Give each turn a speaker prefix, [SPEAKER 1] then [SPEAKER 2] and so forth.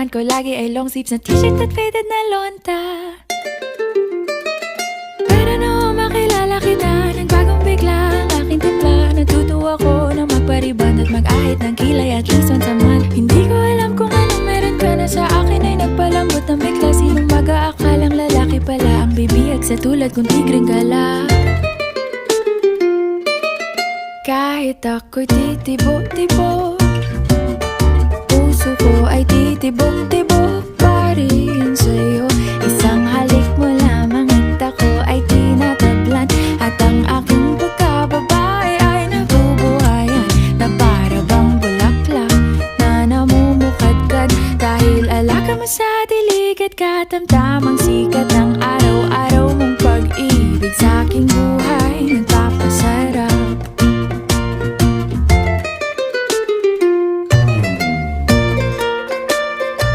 [SPEAKER 1] ko lagi ay long sleeves na t-shirt at faded na lonta. Pero noong makilala kita, nagbagong bigla ang aking timpla. Natutuwa ko na magpariban at mag-ahit ng kilay at least once a month. Hindi ko alam kung anong meron ka na sa akin ay nagpalambot ng bigla. Sinong mag-aakalang lalaki pala ang bibiyag sa tulad kong tigreng gala. Kahit ako'y titibo-tibo, puso ko ay titibok-tibok pa rin sa'yo. Isang halik mo lamang at ako ay tinatablan, at ang aking pagkababae ay nabubuhayan na para bang bulaklak na namumukadkad. Dahil alaga mo sa dilig at katamtamang sikat ng araw-araw mong pag-ibig sa aking buhay.